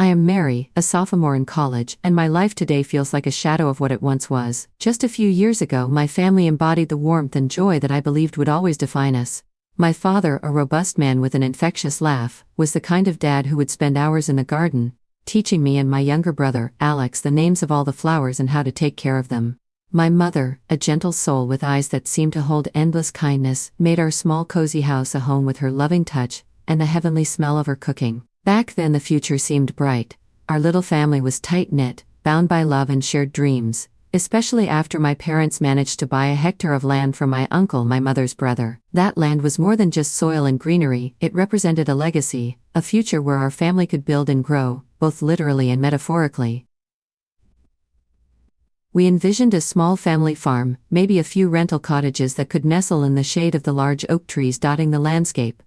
I am Mary, a sophomore in college, and my life today feels like a shadow of what it once was. Just a few years ago, my family embodied the warmth and joy that I believed would always define us. My father, a robust man with an infectious laugh, was the kind of dad who would spend hours in the garden, teaching me and my younger brother, Alex, the names of all the flowers and how to take care of them. My mother, a gentle soul with eyes that seemed to hold endless kindness, made our small cozy house a home with her loving touch and the heavenly smell of her cooking. Back then the future seemed bright. Our little family was tight-knit, bound by love and shared dreams, especially after my parents managed to buy a hectare of land from my uncle, my mother's brother. That land was more than just soil and greenery, it represented a legacy, a future where our family could build and grow, both literally and metaphorically. We envisioned a small family farm, maybe a few rental cottages that could nestle in the shade of the large oak trees dotting the landscape.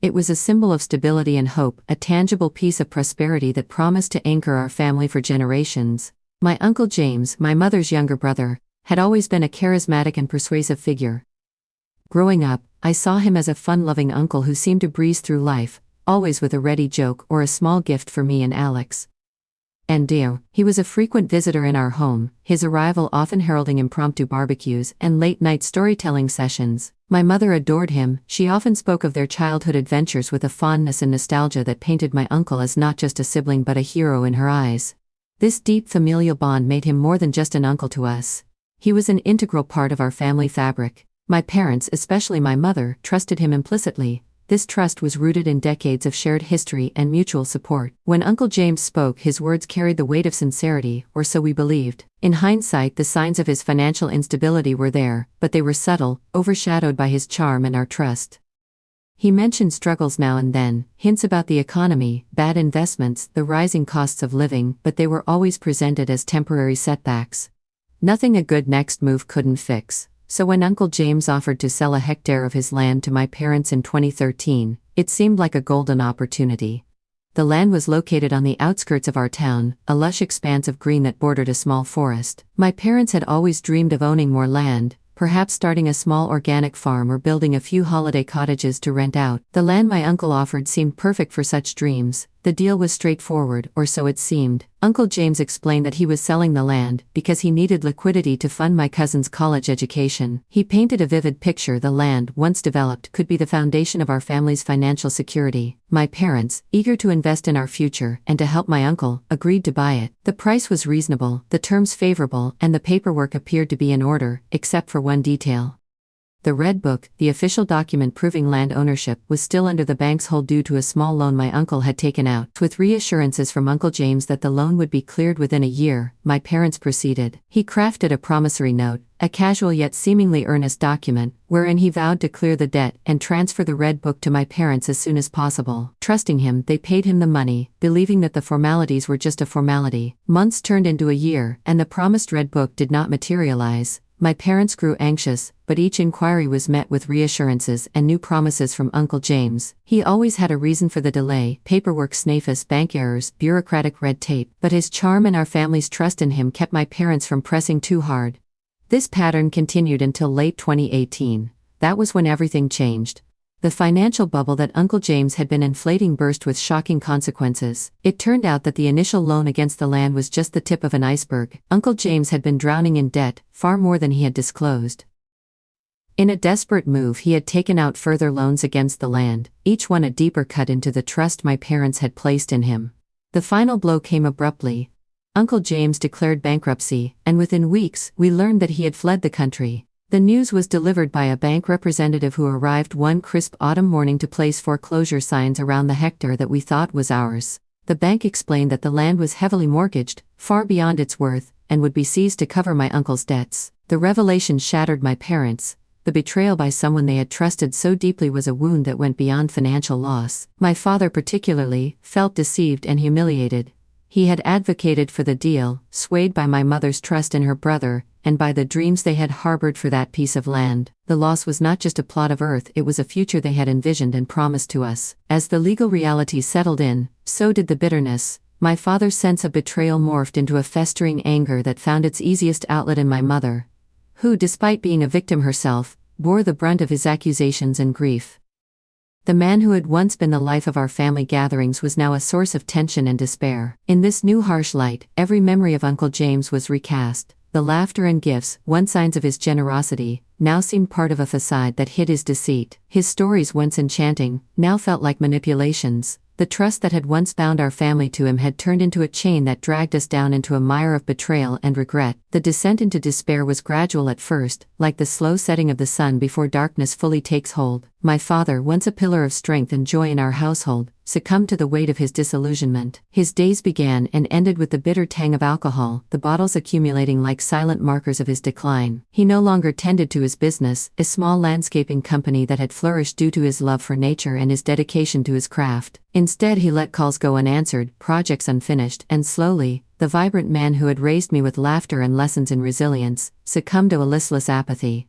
It was a symbol of stability and hope, a tangible piece of prosperity that promised to anchor our family for generations. My Uncle James, my mother's younger brother, had always been a charismatic and persuasive figure. Growing up, I saw him as a fun-loving uncle who seemed to breeze through life, always with a ready joke or a small gift for me and Alex. And he was a frequent visitor in our home, his arrival often heralding impromptu barbecues and late-night storytelling sessions. My mother adored him. She often spoke of their childhood adventures with a fondness and nostalgia that painted my uncle as not just a sibling but a hero in her eyes. This deep familial bond made him more than just an uncle to us. He was an integral part of our family fabric. My parents, especially my mother, trusted him implicitly. This trust was rooted in decades of shared history and mutual support. When Uncle James spoke, his words carried the weight of sincerity, or so we believed. In hindsight, the signs of his financial instability were there, but they were subtle, overshadowed by his charm and our trust. He mentioned struggles now and then, hints about the economy, bad investments, the rising costs of living, but they were always presented as temporary setbacks. Nothing a good next move couldn't fix. So when Uncle James offered to sell a hectare of his land to my parents in 2013, it seemed like a golden opportunity. The land was located on the outskirts of our town, a lush expanse of green that bordered a small forest. My parents had always dreamed of owning more land, perhaps starting a small organic farm or building a few holiday cottages to rent out. The land my uncle offered seemed perfect for such dreams. The deal was straightforward, or so it seemed. Uncle James explained that he was selling the land because he needed liquidity to fund my cousin's college education. He painted a vivid picture. The land, once developed, could be the foundation of our family's financial security. My parents, eager to invest in our future and to help my uncle, agreed to buy it. The price was reasonable, the terms favorable, and the paperwork appeared to be in order, except for one detail. The Red Book, the official document proving land ownership, was still under the bank's hold due to a small loan my uncle had taken out. With reassurances from Uncle James that the loan would be cleared within a year, my parents proceeded. He crafted a promissory note, a casual yet seemingly earnest document, wherein he vowed to clear the debt and transfer the Red Book to my parents as soon as possible. Trusting him, they paid him the money, believing that the formalities were just a formality. Months turned into a year, and the promised Red Book did not materialize. My parents grew anxious, but each inquiry was met with reassurances and new promises from Uncle James. He always had a reason for the delay: paperwork snaffus, bank errors, bureaucratic red tape. But his charm and our family's trust in him kept my parents from pressing too hard. This pattern continued until late 2018. That was when everything changed. The financial bubble that Uncle James had been inflating burst with shocking consequences. It turned out that the initial loan against the land was just the tip of an iceberg. Uncle James had been drowning in debt, far more than he had disclosed. In a desperate move, he had taken out further loans against the land, each one a deeper cut into the trust my parents had placed in him. The final blow came abruptly. Uncle James declared bankruptcy, and within weeks, we learned that he had fled the country. The news was delivered by a bank representative who arrived one crisp autumn morning to place foreclosure signs around the hectare that we thought was ours. The bank explained that the land was heavily mortgaged, far beyond its worth, and would be seized to cover my uncle's debts. The revelation shattered my parents. The betrayal by someone they had trusted so deeply was a wound that went beyond financial loss. My father particularly felt deceived and humiliated. He had advocated for the deal, swayed by my mother's trust in her brother, and by the dreams they had harbored for that piece of land. The loss was not just a plot of earth, it was a future they had envisioned and promised to us. As the legal reality settled in, so did the bitterness. My father's sense of betrayal morphed into a festering anger that found its easiest outlet in my mother, who, despite being a victim herself, bore the brunt of his accusations and grief. The man who had once been the life of our family gatherings was now a source of tension and despair. In this new harsh light, every memory of Uncle James was recast. The laughter and gifts, once signs of his generosity, now seemed part of a facade that hid his deceit. His stories, once enchanting, now felt like manipulations. The trust that had once bound our family to him had turned into a chain that dragged us down into a mire of betrayal and regret. The descent into despair was gradual at first, like the slow setting of the sun before darkness fully takes hold. My father, once a pillar of strength and joy in our household, succumbed to the weight of his disillusionment. His days began and ended with the bitter tang of alcohol, the bottles accumulating like silent markers of his decline. He no longer tended to his business, a small landscaping company that had flourished due to his love for nature and his dedication to his craft. Instead, he let calls go unanswered, projects unfinished, and slowly, the vibrant man who had raised me with laughter and lessons in resilience, succumbed to a listless apathy.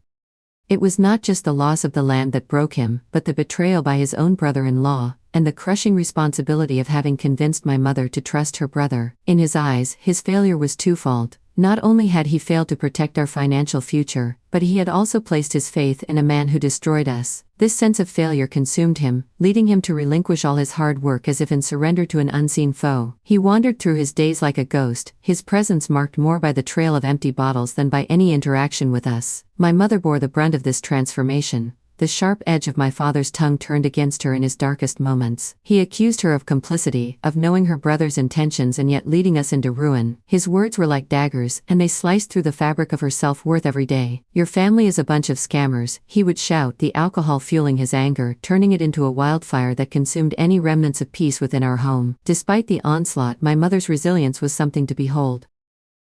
It was not just the loss of the land that broke him, but the betrayal by his own brother-in-law, and the crushing responsibility of having convinced my mother to trust her brother. In his eyes, his failure was twofold. Not only had he failed to protect our financial future, but he had also placed his faith in a man who destroyed us. This sense of failure consumed him, leading him to relinquish all his hard work as if in surrender to an unseen foe. He wandered through his days like a ghost, his presence marked more by the trail of empty bottles than by any interaction with us. My mother bore the brunt of this transformation. The sharp edge of my father's tongue turned against her in his darkest moments. He accused her of complicity, of knowing her brother's intentions and yet leading us into ruin. His words were like daggers, and they sliced through the fabric of her self-worth every day. "Your family is a bunch of scammers," he would shout, the alcohol fueling his anger, turning it into a wildfire that consumed any remnants of peace within our home. Despite the onslaught, my mother's resilience was something to behold.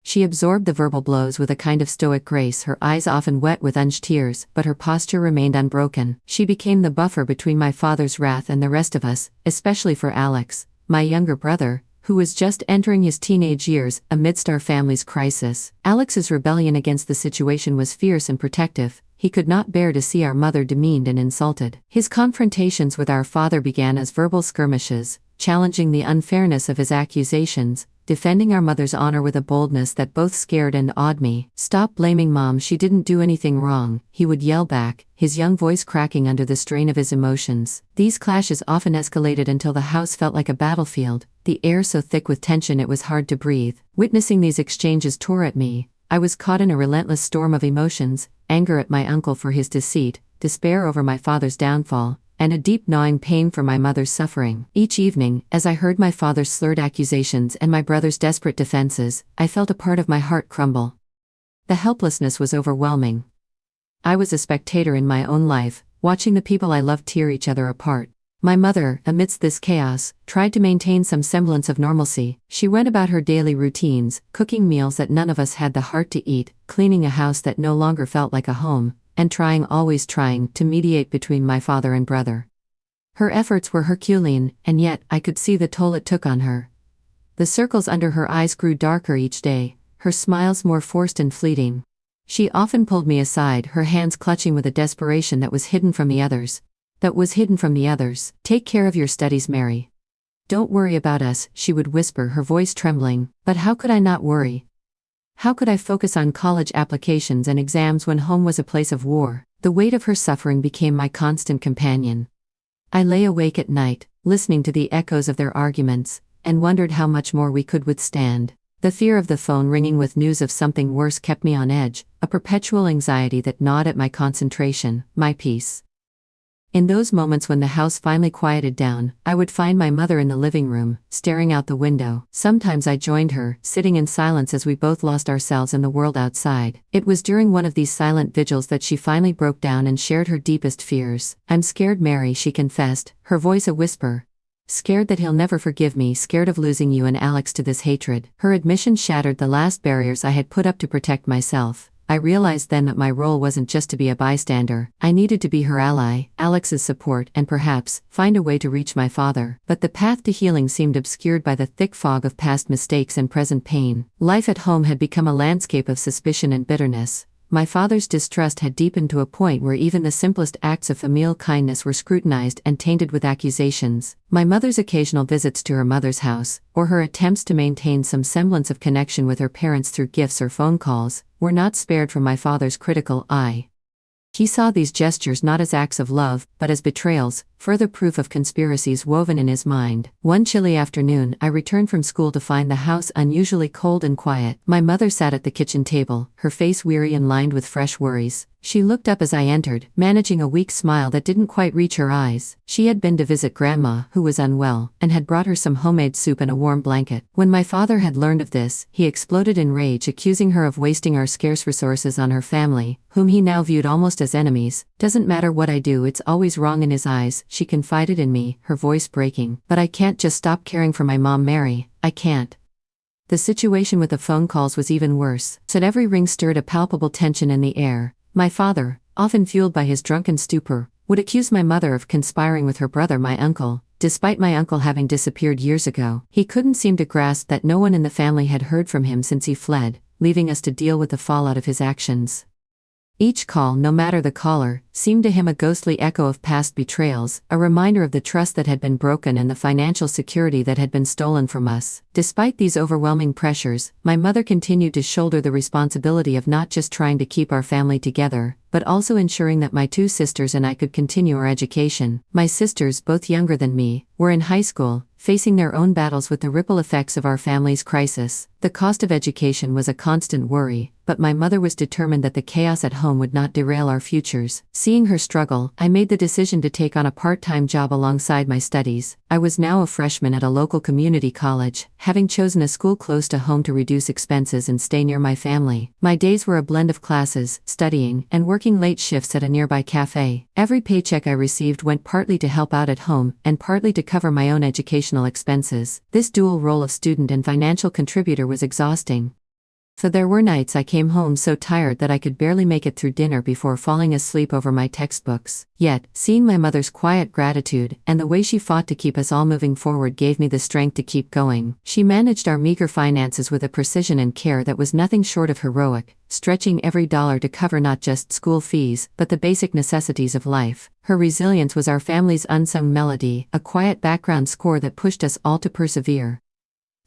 She absorbed the verbal blows with a kind of stoic grace, her eyes often wet with unused tears, but her posture remained unbroken. She became the buffer between my father's wrath and the rest of us, especially for Alex, my younger brother, who was just entering his teenage years amidst our family's crisis. Alex's rebellion against the situation was fierce and protective. He could not bear to see our mother demeaned and insulted. His confrontations with our father began as verbal skirmishes, challenging the unfairness of his accusations, defending our mother's honor with a boldness that both scared and awed me. "Stop blaming Mom, she didn't do anything wrong," he would yell back, his young voice cracking under the strain of his emotions. These clashes often escalated until the house felt like a battlefield, the air so thick with tension it was hard to breathe. Witnessing these exchanges tore at me. I was caught in a relentless storm of emotions, anger at my uncle for his deceit, despair over my father's downfall, and a deep gnawing pain for my mother's suffering. Each evening, as I heard my father's slurred accusations and my brother's desperate defenses, I felt a part of my heart crumble. The helplessness was overwhelming. I was a spectator in my own life, watching the people I loved tear each other apart. My mother, amidst this chaos, tried to maintain some semblance of normalcy. She went about her daily routines, cooking meals that none of us had the heart to eat, cleaning a house that no longer felt like a home, and always trying, to mediate between my father and brother. Her efforts were Herculean, and yet I could see the toll it took on her. The circles under her eyes grew darker each day, her smiles more forced and fleeting. She often pulled me aside, her hands clutching with a desperation that was hidden from the others. "Take care of your studies, Mary. Don't worry about us," she would whisper, her voice trembling. But how could I not worry? How could I focus on college applications and exams when home was a place of war? The weight of her suffering became my constant companion. I lay awake at night, listening to the echoes of their arguments, and wondered how much more we could withstand. The fear of the phone ringing with news of something worse kept me on edge, a perpetual anxiety that gnawed at my concentration, my peace. In those moments when the house finally quieted down, I would find my mother in the living room, staring out the window. Sometimes I joined her, sitting in silence as we both lost ourselves in the world outside. It was during one of these silent vigils that she finally broke down and shared her deepest fears. "I'm scared, Mary," she confessed, her voice a whisper. "Scared that he'll never forgive me, scared of losing you and Alex to this hatred." Her admission shattered the last barriers I had put up to protect myself. I realized then that my role wasn't just to be a bystander. I needed to be her ally, Alex's support, and perhaps find a way to reach my father. But the path to healing seemed obscured by the thick fog of past mistakes and present pain. Life at home had become a landscape of suspicion and bitterness. My father's distrust had deepened to a point where even the simplest acts of familial kindness were scrutinized and tainted with accusations. My mother's occasional visits to her mother's house, or her attempts to maintain some semblance of connection with her parents through gifts or phone calls, were not spared from my father's critical eye. He saw these gestures not as acts of love, but as betrayals, further proof of conspiracies woven in his mind. One chilly afternoon, I returned from school to find the house unusually cold and quiet. My mother sat at the kitchen table, her face weary and lined with fresh worries. She looked up as I entered, managing a weak smile that didn't quite reach her eyes. She had been to visit Grandma, who was unwell, and had brought her some homemade soup and a warm blanket. When my father had learned of this, he exploded in rage, accusing her of wasting our scarce resources on her family, whom he now viewed almost as enemies. "Doesn't matter what I do, it's always wrong in his eyes," she confided in me, her voice breaking. "But I can't just stop caring for my mom, Mary. I can't." The situation with the phone calls was even worse. At every ring stirred a palpable tension in the air. My father, often fueled by his drunken stupor, would accuse my mother of conspiring with her brother, my uncle, despite my uncle having disappeared years ago. He couldn't seem to grasp that no one in the family had heard from him since he fled, leaving us to deal with the fallout of his actions. Each call, no matter the caller, seemed to him a ghostly echo of past betrayals, a reminder of the trust that had been broken and the financial security that had been stolen from us. Despite these overwhelming pressures, my mother continued to shoulder the responsibility of not just trying to keep our family together, but also ensuring that my two sisters and I could continue our education. My sisters, both younger than me, were in high school, facing their own battles with the ripple effects of our family's crisis. The cost of education was a constant worry, but my mother was determined that the chaos at home would not derail our futures. Seeing her struggle, I made the decision to take on a part-time job alongside my studies. I was now a freshman at a local community college, having chosen a school close to home to reduce expenses and stay near my family. My days were a blend of classes, studying, and working late shifts at a nearby cafe. Every paycheck I received went partly to help out at home, and partly to cover my own educational expenses. This dual role of student and financial contributor was exhausting. So there were nights I came home so tired that I could barely make it through dinner before falling asleep over my textbooks. Yet, seeing my mother's quiet gratitude and the way she fought to keep us all moving forward gave me the strength to keep going. She managed our meager finances with a precision and care that was nothing short of heroic, stretching every dollar to cover not just school fees, but the basic necessities of life. Her resilience was our family's unsung melody, a quiet background score that pushed us all to persevere.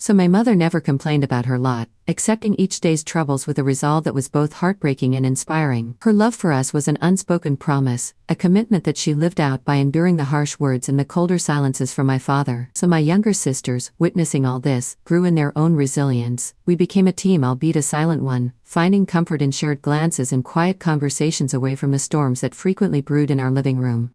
So my mother never complained about her lot, accepting each day's troubles with a resolve that was both heartbreaking and inspiring. Her love for us was an unspoken promise, a commitment that she lived out by enduring the harsh words and the colder silences from my father. So my younger sisters, witnessing all this, grew in their own resilience. We became a team, albeit a silent one, finding comfort in shared glances and quiet conversations away from the storms that frequently brewed in our living room.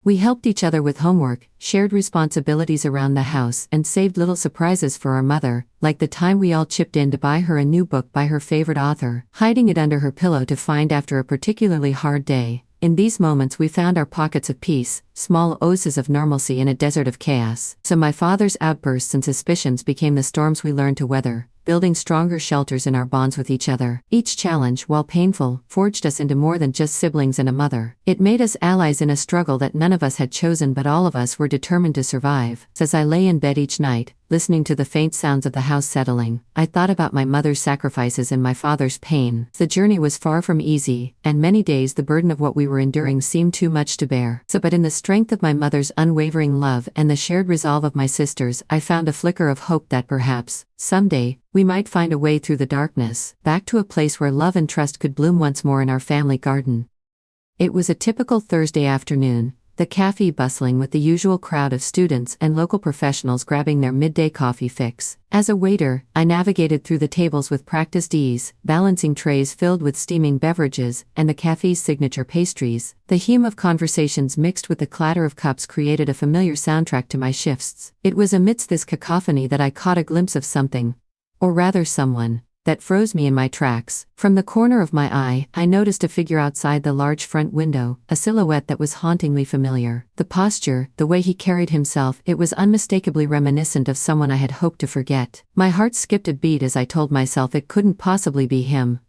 We helped each other with homework, shared responsibilities around the house, and saved little surprises for our mother, like the time we all chipped in to buy her a new book by her favorite author, hiding it under her pillow to find after a particularly hard day. In these moments we found our pockets of peace, small oases of normalcy in a desert of chaos. So my father's outbursts and suspicions became the storms we learned to weather, building stronger shelters in our bonds with each other. Each challenge, while painful, forged us into more than just siblings and a mother. It made us allies in a struggle that none of us had chosen, but all of us were determined to survive. As I lay in bed each night, listening to the faint sounds of the house settling, I thought about my mother's sacrifices and my father's pain. The journey was far from easy, and many days the burden of what we were enduring seemed too much to bear. But in the strength of my mother's unwavering love and the shared resolve of my sisters, I found a flicker of hope that perhaps, someday, we might find a way through the darkness, back to a place where love and trust could bloom once more in our family garden. It was a typical Thursday afternoon, the cafe bustling with the usual crowd of students and local professionals grabbing their midday coffee fix. As a waiter, I navigated through the tables with practiced ease, balancing trays filled with steaming beverages and the cafe's signature pastries. The hum of conversations mixed with the clatter of cups created a familiar soundtrack to my shifts. It was amidst this cacophony that I caught a glimpse of something, or rather someone, that froze me in my tracks. From the corner of my eye, I noticed a figure outside the large front window, a silhouette that was hauntingly familiar. The posture, the way he carried himself, it was unmistakably reminiscent of someone I had hoped to forget. My heart skipped a beat as I told myself it couldn't possibly be him.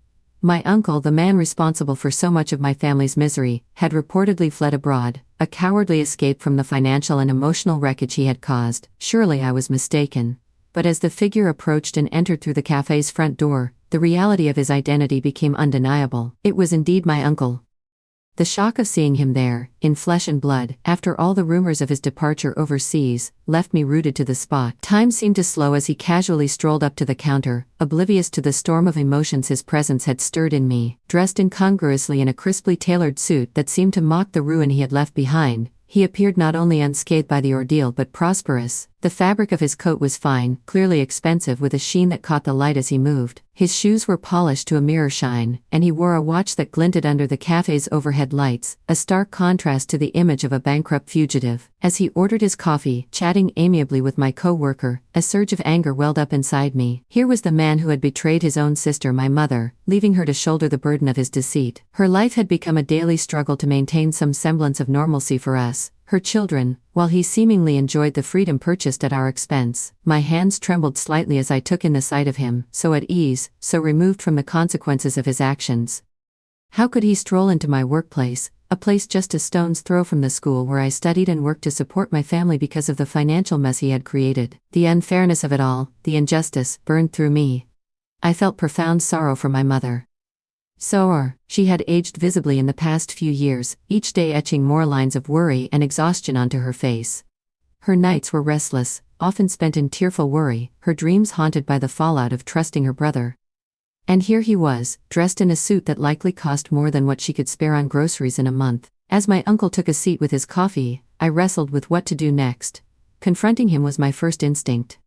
My uncle, the man responsible for so much of my family's misery, had reportedly fled abroad, a cowardly escape from the financial and emotional wreckage he had caused. Surely I was mistaken. But as the figure approached and entered through the cafe's front door, the reality of his identity became undeniable. It was indeed my uncle. The shock of seeing him there, in flesh and blood, after all the rumors of his departure overseas, left me rooted to the spot. Time seemed to slow as he casually strolled up to the counter, oblivious to the storm of emotions his presence had stirred in me. Dressed incongruously in a crisply tailored suit that seemed to mock the ruin he had left behind, He appeared not only unscathed by the ordeal but prosperous. The fabric of his coat was fine, clearly expensive, with a sheen that caught the light as he moved. His shoes were polished to a mirror shine, and he wore a watch that glinted under the cafe's overhead lights, a stark contrast to the image of a bankrupt fugitive. As he ordered his coffee, chatting amiably with my co-worker, a surge of anger welled up inside me. Here was the man who had betrayed his own sister, my mother, leaving her to shoulder the burden of his deceit. Her life had become a daily struggle to maintain some semblance of normalcy for us, her children, while he seemingly enjoyed the freedom purchased at our expense. My hands trembled slightly as I took in the sight of him, so at ease, so removed from the consequences of his actions. How could he stroll into my workplace, a place just a stone's throw from the school where I studied and worked to support my family, because of the financial mess he had created? The unfairness of it all, the injustice, burned through me. I felt profound sorrow for my mother. She had aged visibly in the past few years, each day etching more lines of worry and exhaustion onto her face. Her nights were restless, often spent in tearful worry, her dreams haunted by the fallout of trusting her brother. And here he was, dressed in a suit that likely cost more than what she could spare on groceries in a month. As my uncle took a seat with his coffee, I wrestled with what to do next. Confronting him was my first instinct.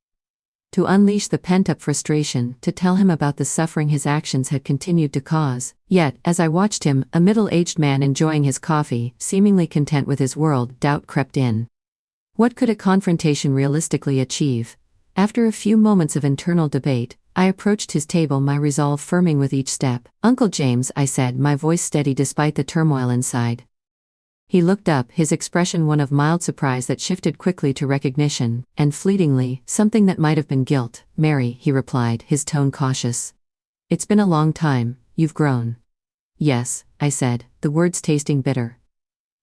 To unleash the pent-up frustration, to tell him about the suffering his actions had continued to cause. Yet, as I watched him, a middle-aged man enjoying his coffee, seemingly content with his world, doubt crept in. What could a confrontation realistically achieve? After a few moments of internal debate, I approached his table, my resolve firming with each step. "Uncle James," I said, my voice steady despite the turmoil inside. He looked up, his expression one of mild surprise that shifted quickly to recognition, and fleetingly, something that might have been guilt. "Mary," he replied, his tone cautious. "It's been a long time, you've grown." "Yes," I said, the words tasting bitter.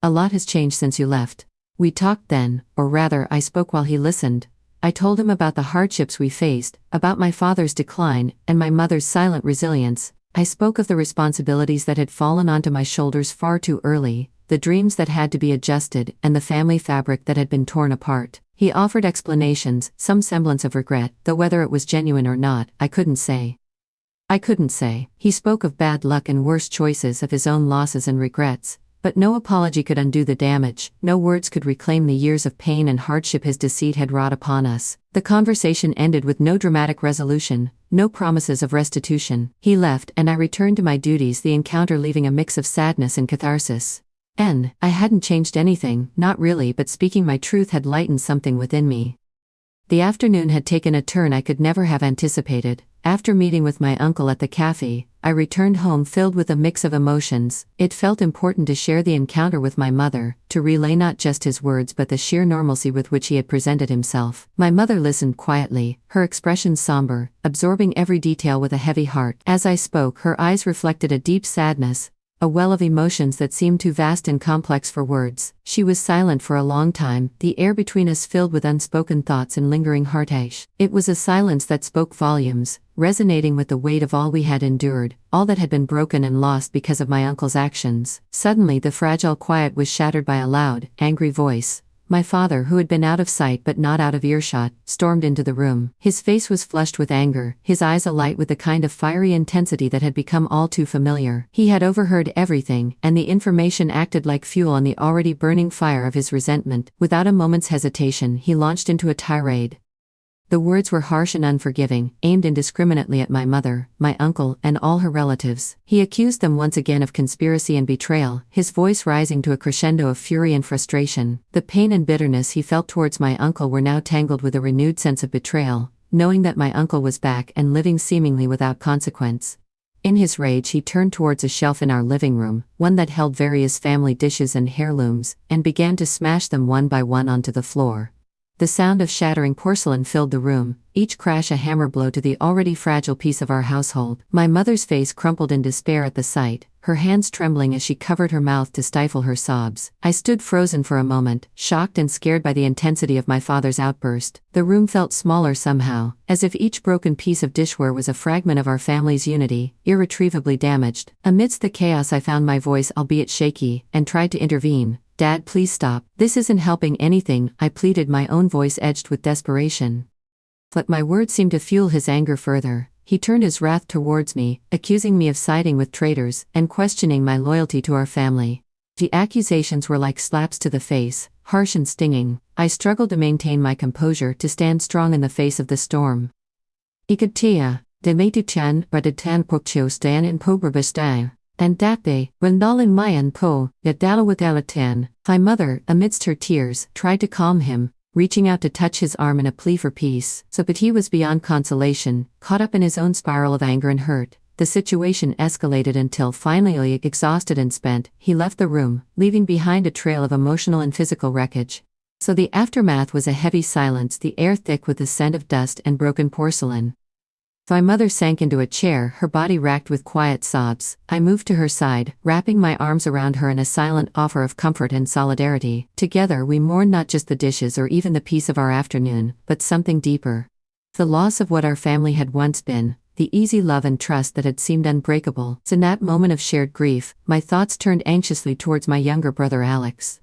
"A lot has changed since you left." We talked then, or rather, I spoke while he listened. I told him about the hardships we faced, about my father's decline, and my mother's silent resilience. I spoke of the responsibilities that had fallen onto my shoulders far too early, the dreams that had to be adjusted, and the family fabric that had been torn apart. He offered explanations, some semblance of regret, though whether it was genuine or not, I couldn't say. He spoke of bad luck and worse choices, of his own losses and regrets. But no apology could undo the damage, no words could reclaim the years of pain and hardship his deceit had wrought upon us. The conversation ended with no dramatic resolution, no promises of restitution. He left, and I returned to my duties, the encounter leaving a mix of sadness and catharsis. I hadn't changed anything, not really, but speaking my truth had lightened something within me. The afternoon had taken a turn I could never have anticipated. After meeting with my uncle at the cafe, I returned home filled with a mix of emotions. It felt important to share the encounter with my mother, to relay not just his words but the sheer normalcy with which he had presented himself. My mother listened quietly, her expression somber, absorbing every detail with a heavy heart. As I spoke, her eyes reflected a deep sadness, a well of emotions that seemed too vast and complex for words. She was silent for a long time, the air between us filled with unspoken thoughts and lingering heartache. It was a silence that spoke volumes, resonating with the weight of all we had endured, all that had been broken and lost because of my uncle's actions. Suddenly the fragile quiet was shattered by a loud, angry voice. My father, who had been out of sight but not out of earshot, stormed into the room. His face was flushed with anger, his eyes alight with the kind of fiery intensity that had become all too familiar. He had overheard everything, and the information acted like fuel on the already burning fire of his resentment. Without a moment's hesitation, he launched into a tirade. The words were harsh and unforgiving, aimed indiscriminately at my mother, my uncle, and all her relatives. He accused them once again of conspiracy and betrayal, his voice rising to a crescendo of fury and frustration. The pain and bitterness he felt towards my uncle were now tangled with a renewed sense of betrayal, knowing that my uncle was back and living seemingly without consequence. In his rage, he turned towards a shelf in our living room, one that held various family dishes and heirlooms, and began to smash them one by one onto the floor. The sound of shattering porcelain filled the room, each crash a hammer blow to the already fragile piece of our household. My mother's face crumpled in despair at the sight, her hands trembling as she covered her mouth to stifle her sobs. I stood frozen for a moment, shocked and scared by the intensity of my father's outburst. The room felt smaller somehow, as if each broken piece of dishware was a fragment of our family's unity, irretrievably damaged. Amidst the chaos, I found my voice, albeit shaky, and tried to intervene. "Dad, please stop. This isn't helping anything," I pleaded, my own voice edged with desperation. But my words seemed to fuel his anger further. He turned his wrath towards me, accusing me of siding with traitors, and questioning my loyalty to our family. The accusations were like slaps to the face, harsh and stinging. I struggled to maintain my composure to stand strong in the face of the storm. Ikatia, de metuchan, radatan pokcho stan in pobrabastan. And dape, wendalin mayan po, yadalawathalatan. My mother, amidst her tears, tried to calm him, reaching out to touch his arm in a plea for peace. But he was beyond consolation, caught up in his own spiral of anger and hurt. The situation escalated until finally, exhausted and spent, he left the room, leaving behind a trail of emotional and physical wreckage. So the aftermath was a heavy silence, the air thick with the scent of dust and broken porcelain. My mother sank into a chair, her body racked with quiet sobs. I moved to her side, wrapping my arms around her in a silent offer of comfort and solidarity. Together we mourned not just the dishes or even the peace of our afternoon, but something deeper. The loss of what our family had once been, the easy love and trust that had seemed unbreakable. So in that moment of shared grief, my thoughts turned anxiously towards my younger brother Alex.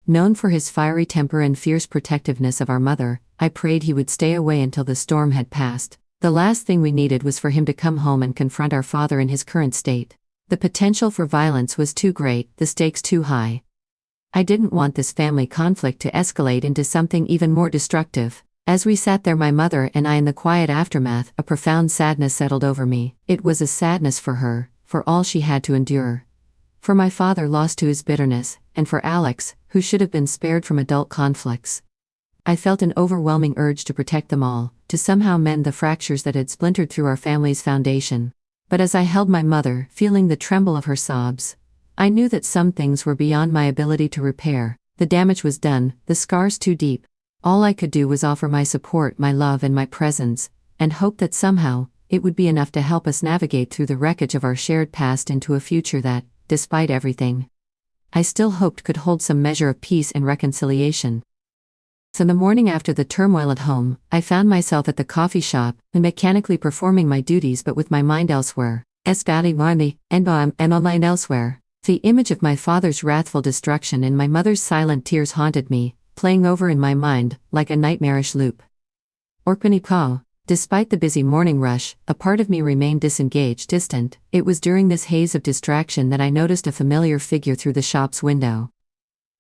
Known for his fiery temper and fierce protectiveness of our mother, I prayed he would stay away until the storm had passed. The last thing we needed was for him to come home and confront our father in his current state. The potential for violence was too great, the stakes too high. I didn't want this family conflict to escalate into something even more destructive. As we sat there, my mother and I in the quiet aftermath, a profound sadness settled over me. It was a sadness for her, for all she had to endure. For my father lost to his bitterness, and for Alex, who should have been spared from adult conflicts. I felt an overwhelming urge to protect them all, to somehow mend the fractures that had splintered through our family's foundation. But as I held my mother, feeling the tremble of her sobs, I knew that some things were beyond my ability to repair. The damage was done, the scars too deep. All I could do was offer my support, my love and my presence, and hope that somehow, it would be enough to help us navigate through the wreckage of our shared past into a future that, despite everything, I still hoped could hold some measure of peace and reconciliation. So the morning after the turmoil at home, I found myself at the coffee shop, mechanically performing my duties but with my mind elsewhere. And online elsewhere. The image of my father's wrathful destruction and my mother's silent tears haunted me, playing over in my mind, like a nightmarish loop. Despite the busy morning rush, a part of me remained disengaged, distant. It was during this haze of distraction that I noticed a familiar figure through the shop's window.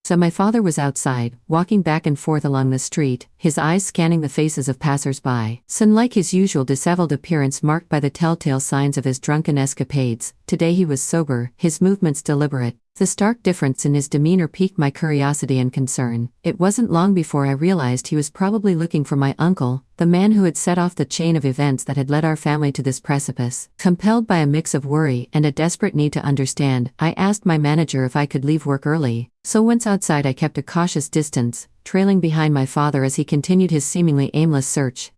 So my father was outside, walking back and forth along the street, his eyes scanning the faces of passers-by. Unlike his usual disheveled appearance marked by the telltale signs of his drunken escapades, today he was sober, his movements deliberate. The stark difference in his demeanor piqued my curiosity and concern. It wasn't long before I realized he was probably looking for my uncle, the man who had set off the chain of events that had led our family to this precipice. Compelled by a mix of worry and a desperate need to understand, I asked my manager if I could leave work early. So once outside I kept a cautious distance, trailing behind my father as he continued his seemingly aimless search.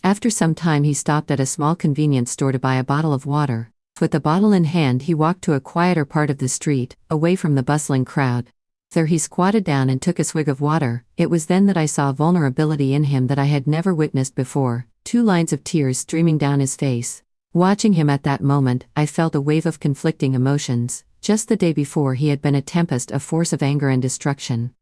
After some time he stopped at a small convenience store to buy a bottle of water. With the bottle in hand he walked to a quieter part of the street, away from the bustling crowd. There he squatted down and took a swig of water. It was then that I saw vulnerability in him that I had never witnessed before, 2 lines of tears streaming down his face. Watching him at that moment, I felt a wave of conflicting emotions. Just the day before he had been a tempest, a force of anger and destruction.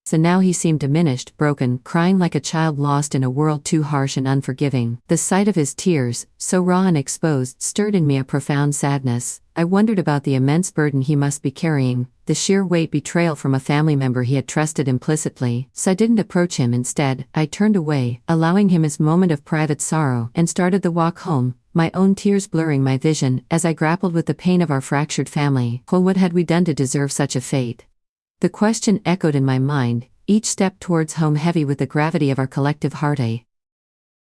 So now he seemed diminished, broken, crying like a child lost in a world too harsh and unforgiving. The sight of his tears, so raw and exposed, stirred in me a profound sadness. I wondered about the immense burden he must be carrying, the sheer weight betrayal from a family member he had trusted implicitly. So I didn't approach him. Instead, I turned away, allowing him his moment of private sorrow, and started the walk home, my own tears blurring my vision as I grappled with the pain of our fractured family. Well, what had we done to deserve such a fate? The question echoed in my mind, each step towards home heavy with the gravity of our collective heartache.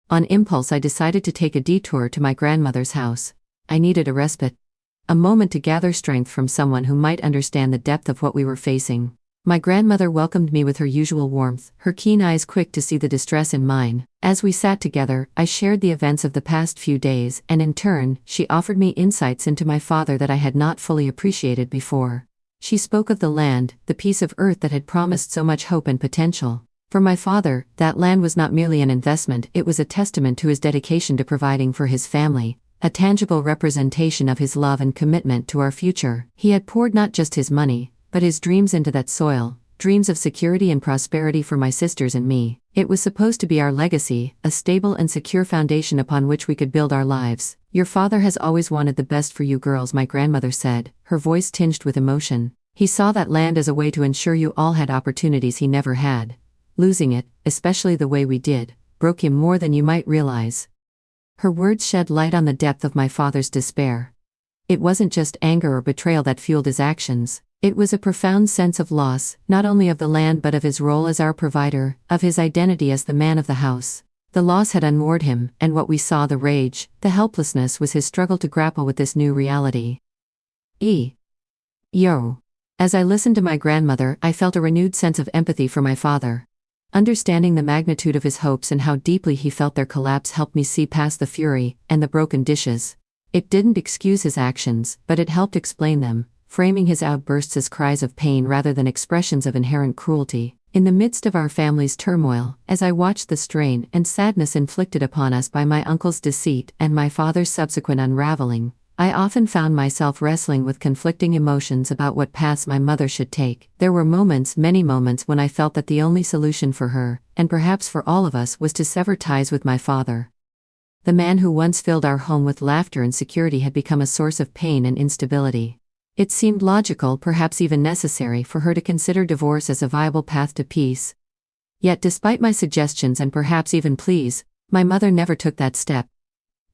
On impulse I decided to take a detour to my grandmother's house. I needed a respite. A moment to gather strength from someone who might understand the depth of what we were facing. My grandmother welcomed me with her usual warmth, her keen eyes quick to see the distress in mine. As we sat together, I shared the events of the past few days, and in turn, she offered me insights into my father that I had not fully appreciated before. She spoke of the land, the piece of earth that had promised so much hope and potential. For my father, that land was not merely an investment, it was a testament to his dedication to providing for his family, a tangible representation of his love and commitment to our future. He had poured not just his money, but his dreams into that soil, dreams of security and prosperity for my sisters and me. It was supposed to be our legacy, a stable and secure foundation upon which we could build our lives. Your father has always wanted the best for you girls, my grandmother said, her voice tinged with emotion. He saw that land as a way to ensure you all had opportunities he never had. Losing it, especially the way we did, broke him more than you might realize. Her words shed light on the depth of my father's despair. It wasn't just anger or betrayal that fueled his actions. It was a profound sense of loss, not only of the land but of his role as our provider, of his identity as the man of the house. The loss had unmoored him, and what we saw, the rage, the helplessness, was his struggle to grapple with this new reality. Yo. As I listened to my grandmother, I felt a renewed sense of empathy for my father. Understanding the magnitude of his hopes and how deeply he felt their collapse helped me see past the fury and the broken dishes. It didn't excuse his actions, but it helped explain them, framing his outbursts as cries of pain rather than expressions of inherent cruelty. In the midst of our family's turmoil, as I watched the strain and sadness inflicted upon us by my uncle's deceit and my father's subsequent unraveling, I often found myself wrestling with conflicting emotions about what paths my mother should take. There were moments, many moments, when I felt that the only solution for her, and perhaps for all of us, was to sever ties with my father. The man who once filled our home with laughter and security had become a source of pain and instability. It seemed logical, perhaps even necessary, for her to consider divorce as a viable path to peace. Yet despite my suggestions and perhaps even pleas, my mother never took that step.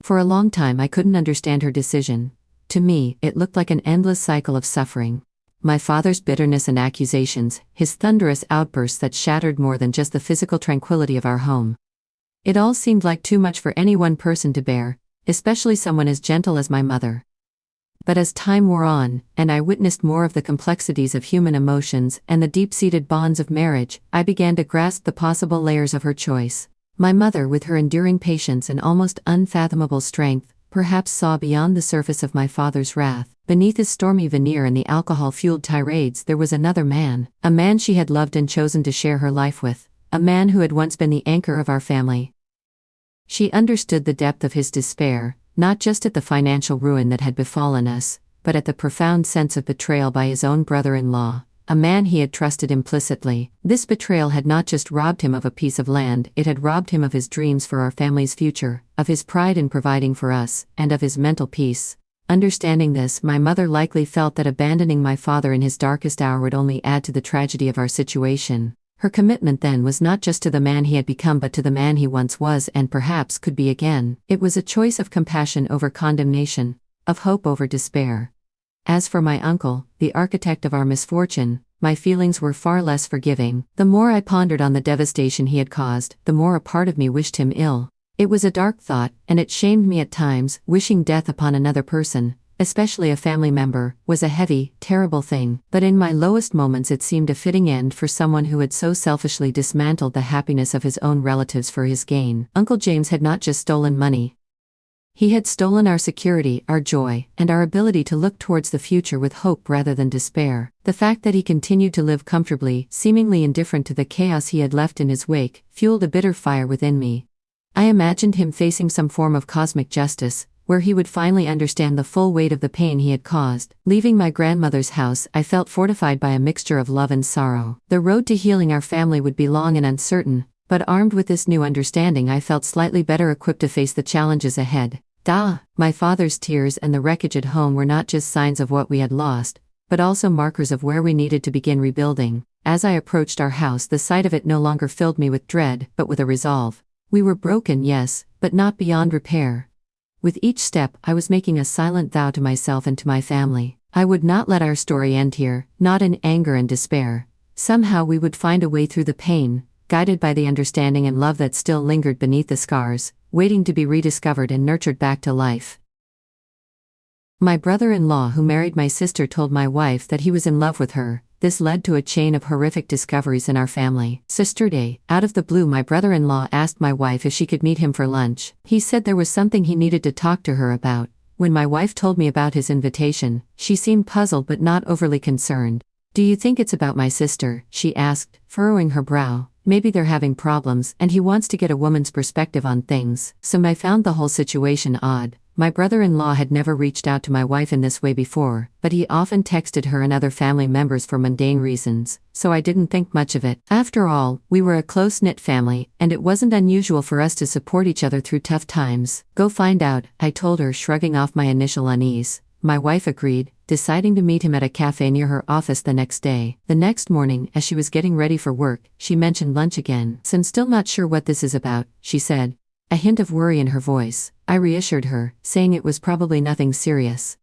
For a long time I couldn't understand her decision. To me, it looked like an endless cycle of suffering. My father's bitterness and accusations, his thunderous outbursts that shattered more than just the physical tranquility of our home. It all seemed like too much for any one person to bear, especially someone as gentle as my mother. But as time wore on, and I witnessed more of the complexities of human emotions and the deep-seated bonds of marriage, I began to grasp the possible layers of her choice. My mother, with her enduring patience and almost unfathomable strength, perhaps saw beyond the surface of my father's wrath. Beneath his stormy veneer and the alcohol-fueled tirades there was another man, a man she had loved and chosen to share her life with, a man who had once been the anchor of our family. She understood the depth of his despair, not just at the financial ruin that had befallen us, but at the profound sense of betrayal by his own brother-in-law, a man he had trusted implicitly. This betrayal had not just robbed him of a piece of land, it had robbed him of his dreams for our family's future, of his pride in providing for us, and of his mental peace. Understanding this, my mother likely felt that abandoning my father in his darkest hour would only add to the tragedy of our situation. Her commitment then was not just to the man he had become but to the man he once was and perhaps could be again. It was a choice of compassion over condemnation, of hope over despair. As for my uncle, the architect of our misfortune, my feelings were far less forgiving. The more I pondered on the devastation he had caused, the more a part of me wished him ill. It was a dark thought, and it shamed me at times. Wishing death upon another person, especially a family member, was a heavy, terrible thing. But in my lowest moments it seemed a fitting end for someone who had so selfishly dismantled the happiness of his own relatives for his gain. Uncle James had not just stolen money. He had stolen our security, our joy, and our ability to look towards the future with hope rather than despair. The fact that he continued to live comfortably, seemingly indifferent to the chaos he had left in his wake, fueled a bitter fire within me. I imagined him facing some form of cosmic justice, where he would finally understand the full weight of the pain he had caused. Leaving my grandmother's house, I felt fortified by a mixture of love and sorrow. The road to healing our family would be long and uncertain, but armed with this new understanding I felt slightly better equipped to face the challenges ahead. My father's tears and the wreckage at home were not just signs of what we had lost, but also markers of where we needed to begin rebuilding. As I approached our house, the sight of it no longer filled me with dread, but with a resolve. We were broken, yes, but not beyond repair. With each step, I was making a silent vow to myself and to my family. I would not let our story end here, not in anger and despair. Somehow we would find a way through the pain, guided by the understanding and love that still lingered beneath the scars, waiting to be rediscovered and nurtured back to life. My brother-in-law who married my sister told my wife that he was in love with her. This led to a chain of horrific discoveries in our family. Yesterday, out of the blue, my brother-in-law asked my wife if she could meet him for lunch. He said there was something he needed to talk to her about. When my wife told me about his invitation, she seemed puzzled but not overly concerned. "Do you think it's about my sister?" she asked, furrowing her brow. "Maybe they're having problems, and he wants to get a woman's perspective on things." So I found the whole situation odd. My brother-in-law had never reached out to my wife in this way before, but he often texted her and other family members for mundane reasons, so I didn't think much of it. After all, we were a close-knit family, and it wasn't unusual for us to support each other through tough times. "Go find out," I told her, shrugging off my initial unease. My wife agreed, deciding to meet him at a cafe near her office the next day. The next morning, as she was getting ready for work, she mentioned lunch again. "I'm still not sure what this is about," she said, a hint of worry in her voice. I reassured her, saying it was probably nothing serious.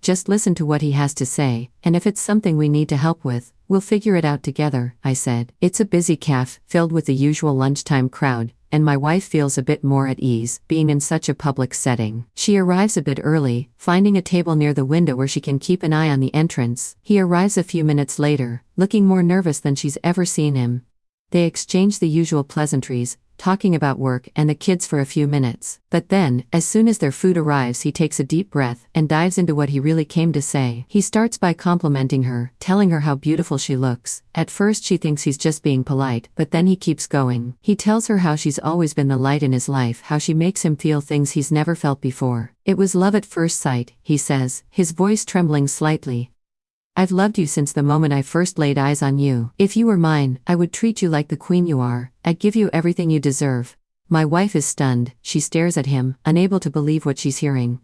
"Just listen to what he has to say, and if it's something we need to help with, we'll figure it out together," I said. It's a busy cafe, filled with the usual lunchtime crowd, and my wife feels a bit more at ease, being in such a public setting. She arrives a bit early, finding a table near the window where she can keep an eye on the entrance. He arrives a few minutes later, looking more nervous than she's ever seen him. They exchange the usual pleasantries, talking about work and the kids for a few minutes. But then, as soon as their food arrives, he takes a deep breath and dives into what he really came to say. He starts by complimenting her, telling her how beautiful she looks. At first she thinks he's just being polite, but then he keeps going. He tells her how she's always been the light in his life, how she makes him feel things he's never felt before. "It was love at first sight," he says, his voice trembling slightly. "I've loved you since the moment I first laid eyes on you. If you were mine, I would treat you like the queen you are. I'd give you everything you deserve." My wife is stunned. She stares at him, unable to believe what she's hearing.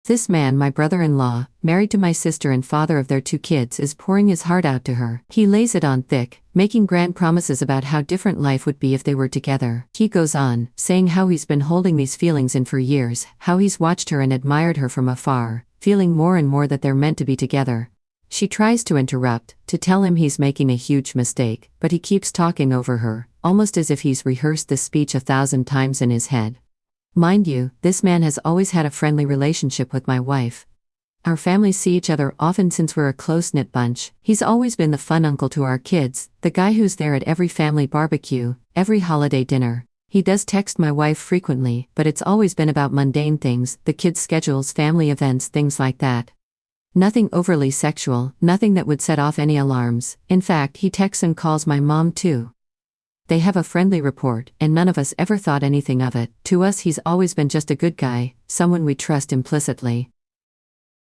This man, my brother-in-law, married to my sister and father of their 2 kids, is pouring his heart out to her. He lays it on thick, making grand promises about how different life would be if they were together. He goes on, saying how he's been holding these feelings in for years, how he's watched her and admired her from afar, feeling more and more that they're meant to be together. She tries to interrupt, to tell him he's making a huge mistake, but he keeps talking over her, almost as if he's rehearsed this speech 1,000 times in his head. Mind you, this man has always had a friendly relationship with my wife. Our families see each other often since we're a close-knit bunch. He's always been the fun uncle to our kids, the guy who's there at every family barbecue, every holiday dinner. He does text my wife frequently, but it's always been about mundane things, the kids' schedules, family events, things like that. Nothing overly sexual, nothing that would set off any alarms. In fact, he texts and calls my mom too. They have a friendly rapport, and none of us ever thought anything of it. To us, he's always been just a good guy, someone we trust implicitly.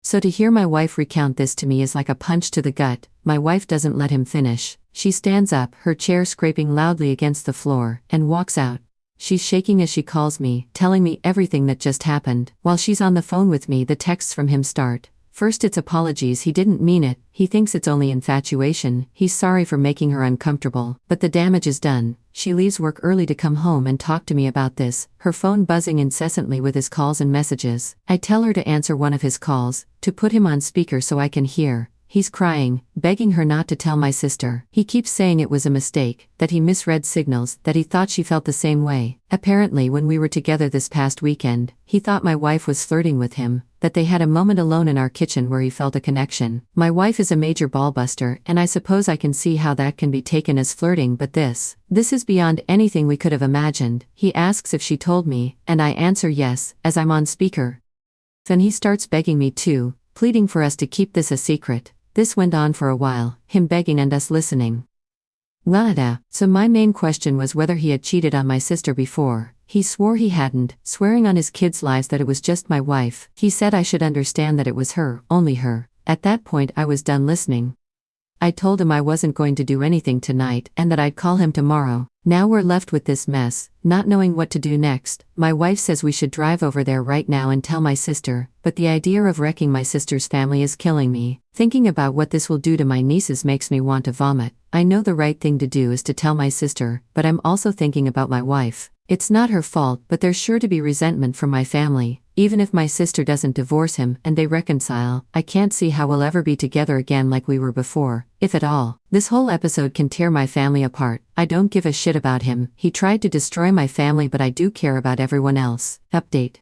So to hear my wife recount this to me is like a punch to the gut. My wife doesn't let him finish. She stands up, her chair scraping loudly against the floor, and walks out. She's shaking as she calls me, telling me everything that just happened. While she's on the phone with me, the texts from him start. First it's apologies, he didn't mean it, he thinks it's only infatuation, he's sorry for making her uncomfortable, but the damage is done. She leaves work early to come home and talk to me about this, her phone buzzing incessantly with his calls and messages. I tell her to answer one of his calls, to put him on speaker so I can hear. He's crying, begging her not to tell my sister. He keeps saying it was a mistake, that he misread signals, that he thought she felt the same way. Apparently when we were together this past weekend, he thought my wife was flirting with him, that they had a moment alone in our kitchen where he felt a connection. My wife is a major ballbuster, and I suppose I can see how that can be taken as flirting, but this is beyond anything we could have imagined. He asks if she told me, and I answer yes, as I'm on speaker. Then he starts begging me too, pleading for us to keep this a secret. This went on for a while, him begging and us listening. So my main question was whether he had cheated on my sister before. He swore he hadn't, swearing on his kids' lives that it was just my wife. He said I should understand that it was her, only her. At that point I was done listening. I told him I wasn't going to do anything tonight and that I'd call him tomorrow. Now we're left with this mess, not knowing what to do next. My wife says we should drive over there right now and tell my sister, but the idea of wrecking my sister's family is killing me. Thinking about what this will do to my nieces makes me want to vomit. I know the right thing to do is to tell my sister, but I'm also thinking about my wife. It's not her fault, but there's sure to be resentment from my family. Even if my sister doesn't divorce him and they reconcile, I can't see how we'll ever be together again like we were before, if at all. This whole episode can tear my family apart. I don't give a shit about him. He tried to destroy my family, but I do care about everyone else. Update.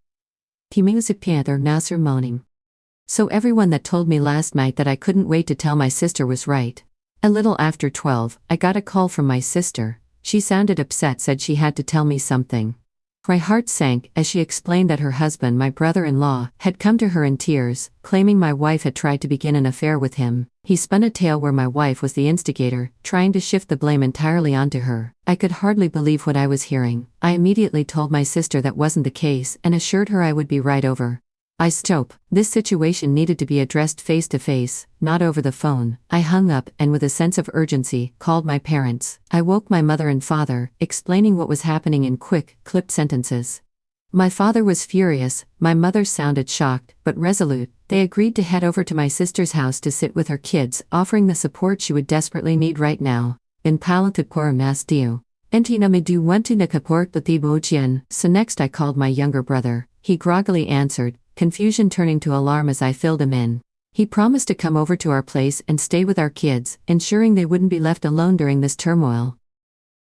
So everyone that told me last night that I couldn't wait to tell my sister was right. A little after 12, I got a call from my sister. She sounded upset, said she had to tell me something. My heart sank as she explained that her husband, my brother-in-law, had come to her in tears, claiming my wife had tried to begin an affair with him. He spun a tale where my wife was the instigator, trying to shift the blame entirely onto her. I could hardly believe what I was hearing. I immediately told my sister that wasn't the case and assured her I would be right over. This situation needed to be addressed face to face, not over the phone. I hung up and with a sense of urgency, called my parents. I woke my mother and father, explaining what was happening in quick, clipped sentences. My father was furious, my mother sounded shocked, but resolute. They agreed to head over to my sister's house to sit with her kids, offering the support she would desperately need right now. In palatukur mas dio. Entina me do want to nakaport the. So next I called my younger brother. He groggily answered, confusion turning to alarm as I filled him in. He promised to come over to our place and stay with our kids, ensuring they wouldn't be left alone during this turmoil.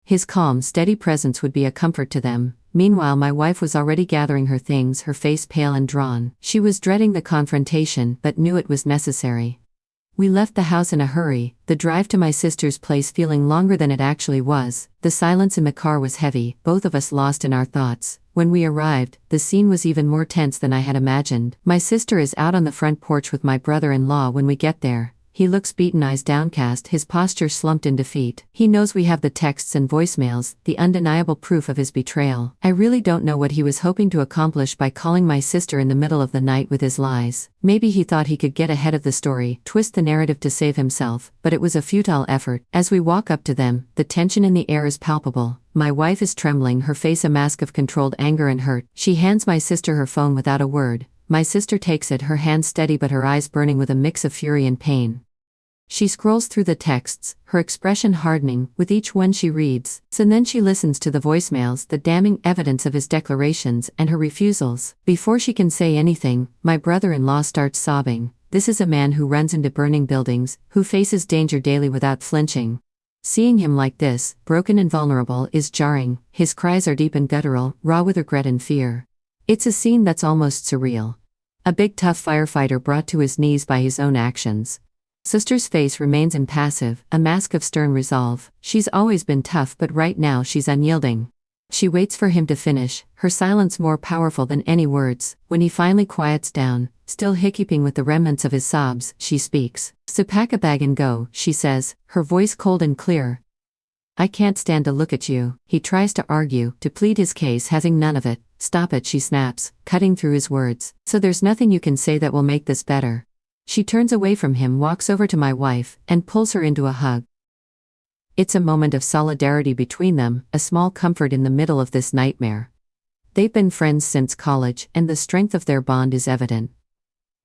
His calm, steady presence would be a comfort to them. Meanwhile, my wife was already gathering her things, her face pale and drawn. She was dreading the confrontation, but knew it was necessary. We left the house in a hurry, the drive to my sister's place feeling longer than it actually was. The silence in the car was heavy, both of us lost in our thoughts. When we arrived, the scene was even more tense than I had imagined. My sister is out on the front porch with my brother-in-law when we get there. He looks beaten, eyes downcast, his posture slumped in defeat. He knows we have the texts and voicemails, the undeniable proof of his betrayal. I really don't know what he was hoping to accomplish by calling my sister in the middle of the night with his lies. Maybe he thought he could get ahead of the story, twist the narrative to save himself, but it was a futile effort. As we walk up to them, the tension in the air is palpable. My wife is trembling, her face a mask of controlled anger and hurt. She hands my sister her phone without a word. My sister takes it, her hand steady but her eyes burning with a mix of fury and pain. She scrolls through the texts, her expression hardening with each one she reads. And then she listens to the voicemails, the damning evidence of his declarations and her refusals. Before she can say anything, my brother-in-law starts sobbing. This is a man who runs into burning buildings, who faces danger daily without flinching. Seeing him like this, broken and vulnerable, is jarring. His cries are deep and guttural, raw with regret and fear. It's a scene that's almost surreal. A big tough firefighter brought to his knees by his own actions. Sister's face remains impassive, a mask of stern resolve. She's always been tough, but right now she's unyielding. She waits for him to finish, her silence more powerful than any words. When he finally quiets down, still hiccuping with the remnants of his sobs, she speaks. So pack a bag and go, she says, her voice cold and clear. I can't stand to look at you. He tries to argue, to plead his case, having none of it. Stop it, she snaps, cutting through his words. So there's nothing you can say that will make this better. She turns away from him, walks over to my wife, and pulls her into a hug. It's a moment of solidarity between them, a small comfort in the middle of this nightmare. They've been friends since college, and the strength of their bond is evident.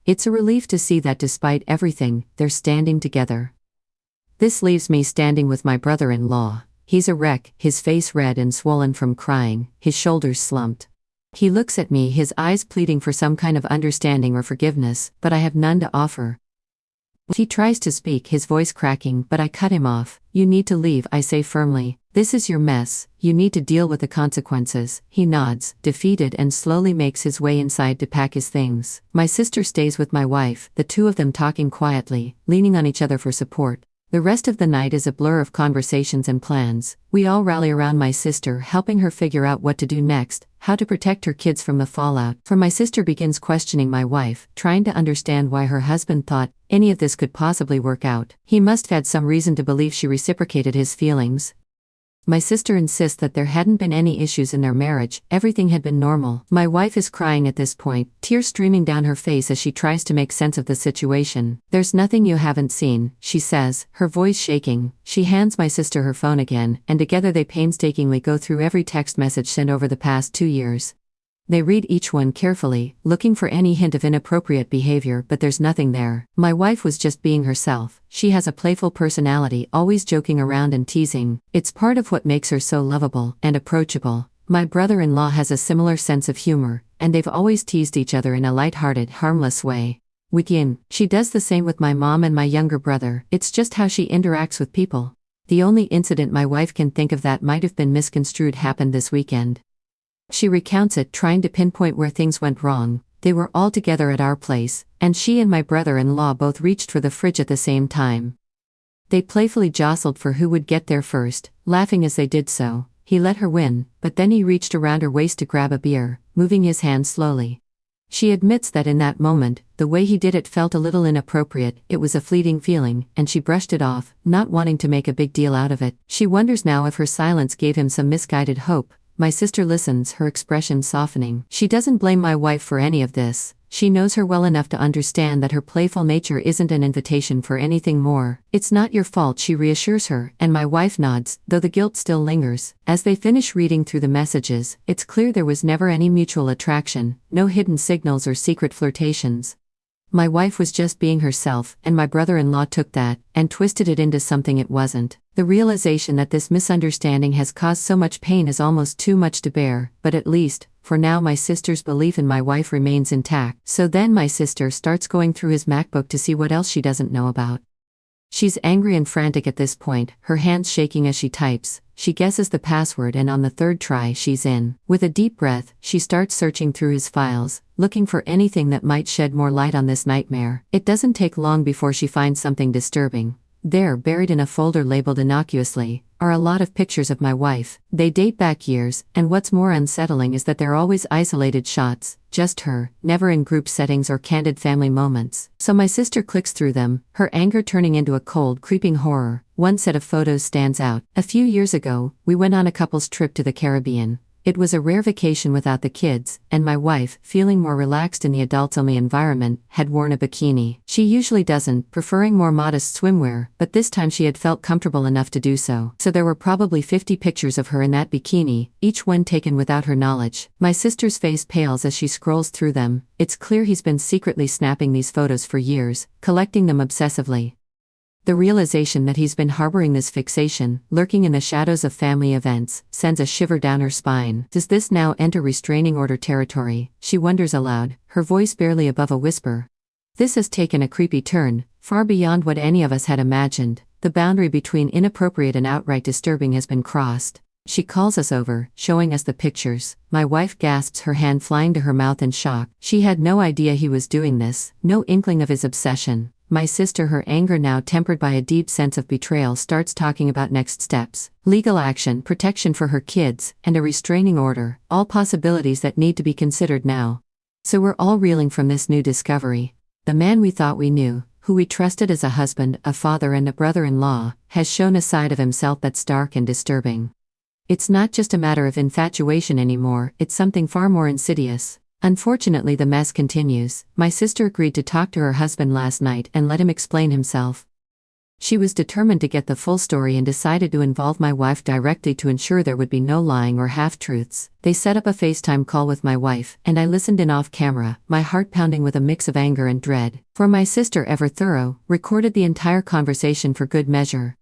It's a relief to see that despite everything, they're standing together. This leaves me standing with my brother-in-law. He's a wreck, his face red and swollen from crying, his shoulders slumped. He looks at me, his eyes pleading for some kind of understanding or forgiveness, but I have none to offer. He tries to speak, his voice cracking, but I cut him off. You need to leave, I say firmly. This is your mess, you need to deal with the consequences. He nods, defeated, and slowly makes his way inside to pack his things. My sister stays with my wife, the two of them talking quietly, leaning on each other for support. The rest of the night is a blur of conversations and plans. We all rally around my sister, helping her figure out what to do next, how to protect her kids from the fallout. For my sister begins questioning my wife, trying to understand why her husband thought any of this could possibly work out. He must have had some reason to believe she reciprocated his feelings. My sister insists that there hadn't been any issues in their marriage, everything had been normal. My wife is crying at this point, tears streaming down her face as she tries to make sense of the situation. There's nothing you haven't seen, she says, her voice shaking. She hands my sister her phone again, and together they painstakingly go through every text message sent over the past 2 years. They read each one carefully, looking for any hint of inappropriate behavior, but there's nothing there. My wife was just being herself. She has a playful personality, always joking around and teasing. It's part of what makes her so lovable and approachable. My brother-in-law has a similar sense of humor, and they've always teased each other in a light-hearted, harmless way. With Yin, she does the same with my mom and my younger brother. It's just how she interacts with people. The only incident my wife can think of that might have been misconstrued happened this weekend. She recounts it, trying to pinpoint where things went wrong. They were all together at our place, and she and my brother-in-law both reached for the fridge at the same time. They playfully jostled for who would get there first, laughing as they did so. He let her win, but then he reached around her waist to grab a beer, moving his hand slowly. She admits that in that moment, the way he did it felt a little inappropriate. It was a fleeting feeling, and she brushed it off, not wanting to make a big deal out of it. She wonders now if her silence gave him some misguided hope. My sister listens, her expression softening. She doesn't blame my wife for any of this. She knows her well enough to understand that her playful nature isn't an invitation for anything more. It's not your fault, she reassures her, and my wife nods, though the guilt still lingers. As they finish reading through the messages, it's clear there was never any mutual attraction, no hidden signals or secret flirtations. My wife was just being herself, and my brother-in-law took that and twisted it into something it wasn't. The realization that this misunderstanding has caused so much pain is almost too much to bear, but at least, for now, my sister's belief in my wife remains intact. So then my sister starts going through his MacBook to see what else she doesn't know about. She's angry and frantic at this point, her hands shaking as she types. She guesses the password, and on the third try she's in. With a deep breath, she starts searching through his files, looking for anything that might shed more light on this nightmare. It doesn't take long before she finds something disturbing. There, buried in a folder labeled innocuously, are a lot of pictures of my wife. They date back years, and what's more unsettling is that they're always isolated shots, just her, never in group settings or candid family moments. So my sister clicks through them, her anger turning into a cold, creeping horror. One set of photos stands out. A few years ago, we went on a couple's trip to the Caribbean. It was a rare vacation without the kids, and my wife, feeling more relaxed in the adults-only environment, had worn a bikini. She usually doesn't, preferring more modest swimwear, but this time she had felt comfortable enough to do so. So there were probably 50 pictures of her in that bikini, each one taken without her knowledge. My sister's face pales as she scrolls through them. It's clear he's been secretly snapping these photos for years, collecting them obsessively. The realization that he's been harboring this fixation, lurking in the shadows of family events, sends a shiver down her spine. Does this now enter restraining order territory? She wonders aloud, her voice barely above a whisper. This has taken a creepy turn, far beyond what any of us had imagined. The boundary between inappropriate and outright disturbing has been crossed. She calls us over, showing us the pictures. My wife gasps, her hand flying to her mouth in shock. She had no idea he was doing this, no inkling of his obsession. My sister, her anger now tempered by a deep sense of betrayal, starts talking about next steps. Legal action, protection for her kids, and a restraining order, all possibilities that need to be considered now. So we're all reeling from this new discovery. The man we thought we knew, who we trusted as a husband, a father and a brother-in-law, has shown a side of himself that's dark and disturbing. It's not just a matter of infatuation anymore, it's something far more insidious. Unfortunately, the mess continues. My sister agreed to talk to her husband last night and let him explain himself. She was determined to get the full story and decided to involve my wife directly to ensure there would be no lying or half-truths. They set up a FaceTime call with my wife, and I listened in off camera, my heart pounding with a mix of anger and dread. For my sister, ever thorough, recorded the entire conversation for good measure.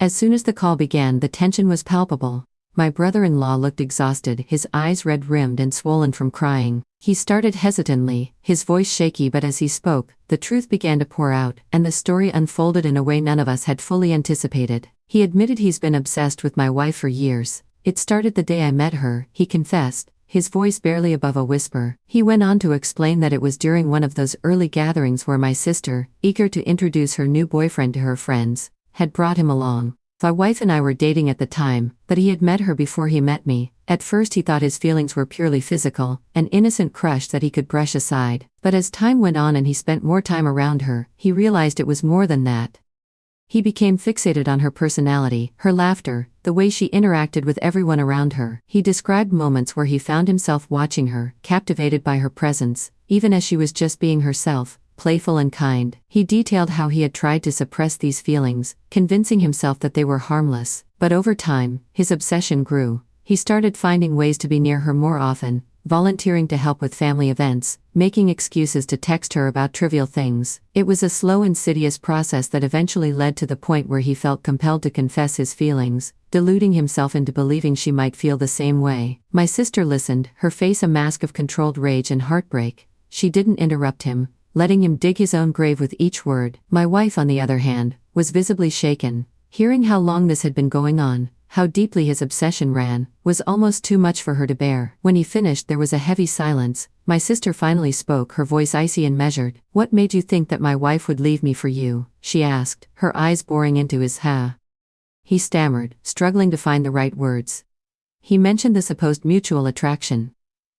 As soon as the call began, the tension was palpable. My brother-in-law looked exhausted, his eyes red-rimmed and swollen from crying. He started hesitantly, his voice shaky, but as he spoke, the truth began to pour out, and the story unfolded in a way none of us had fully anticipated. He admitted he's been obsessed with my wife for years. It started the day I met her, he confessed, his voice barely above a whisper. He went on to explain that it was during one of those early gatherings where my sister, eager to introduce her new boyfriend to her friends, had brought him along. My wife and I were dating at the time, but he had met her before he met me. At first he thought his feelings were purely physical, an innocent crush that he could brush aside. But as time went on and he spent more time around her, he realized it was more than that. He became fixated on her personality, her laughter, the way she interacted with everyone around her. He described moments where he found himself watching her, captivated by her presence, even as she was just being herself, playful and kind. He detailed how he had tried to suppress these feelings, convincing himself that they were harmless. But over time, his obsession grew. He started finding ways to be near her more often, volunteering to help with family events, making excuses to text her about trivial things. It was a slow, insidious process that eventually led to the point where he felt compelled to confess his feelings, deluding himself into believing she might feel the same way. My sister listened, her face a mask of controlled rage and heartbreak. She didn't interrupt him, letting him dig his own grave with each word. My wife, on the other hand, was visibly shaken. Hearing how long this had been going on, how deeply his obsession ran, was almost too much for her to bear. When he finished, there was a heavy silence. My sister finally spoke, her voice icy and measured. "What made you think that my wife would leave me for you?" she asked, her eyes boring into his ha. He stammered, struggling to find the right words. He mentioned the supposed mutual attraction.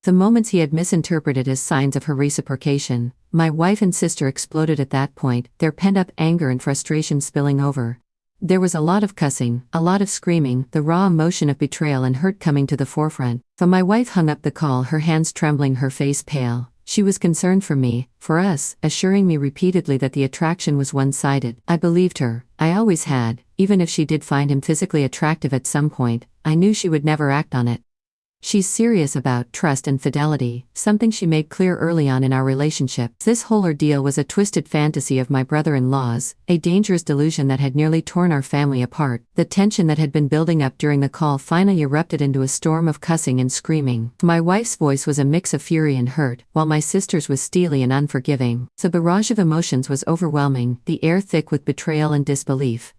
The moments he had misinterpreted as signs of her reciprocation. My wife and sister exploded at that point, their pent-up anger and frustration spilling over. There was a lot of cussing, a lot of screaming, the raw emotion of betrayal and hurt coming to the forefront. But my wife hung up the call, her hands trembling, her face pale. She was concerned for me, for us, assuring me repeatedly that the attraction was one-sided. I believed her. I always had. Even if she did find him physically attractive at some point, I knew she would never act on it. She's serious about trust and fidelity, something she made clear early on in our relationship. This whole ordeal was a twisted fantasy of my brother-in-law's, a dangerous delusion that had nearly torn our family apart. The tension that had been building up during the call finally erupted into a storm of cussing and screaming. My wife's voice was a mix of fury and hurt, while my sister's was steely and unforgiving. The barrage of emotions was overwhelming, the air thick with betrayal and disbelief.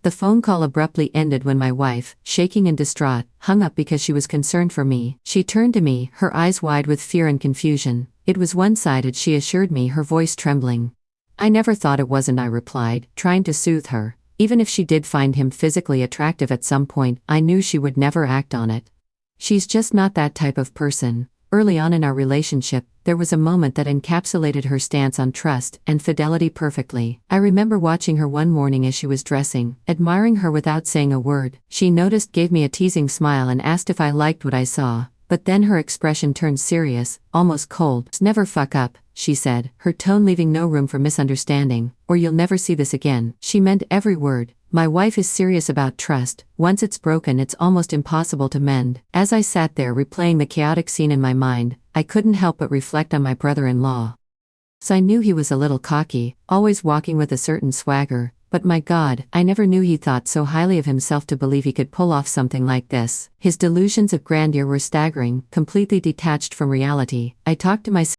The phone call abruptly ended when my wife, shaking and distraught, hung up because she was concerned for me. She turned to me, her eyes wide with fear and confusion. It was one-sided, she assured me, her voice trembling. I never thought it wasn't, I replied, trying to soothe her. Even if she did find him physically attractive at some point, I knew she would never act on it. She's just not that type of person. Early on in our relationship, there was a moment that encapsulated her stance on trust and fidelity perfectly. I remember watching her one morning as she was dressing, admiring her without saying a word. She noticed, gave me a teasing smile and asked if I liked what I saw. But then her expression turned serious, almost cold. "Never fuck up," she said, her tone leaving no room for misunderstanding, "or you'll never see this again." She meant every word. My wife is serious about trust. Once it's broken, it's almost impossible to mend. As I sat there replaying the chaotic scene in my mind, I couldn't help but reflect on my brother-in-law. So I knew he was a little cocky, always walking with a certain swagger, but my God, I never knew he thought so highly of himself to believe he could pull off something like this. His delusions of grandeur were staggering, completely detached from reality. I talked to myself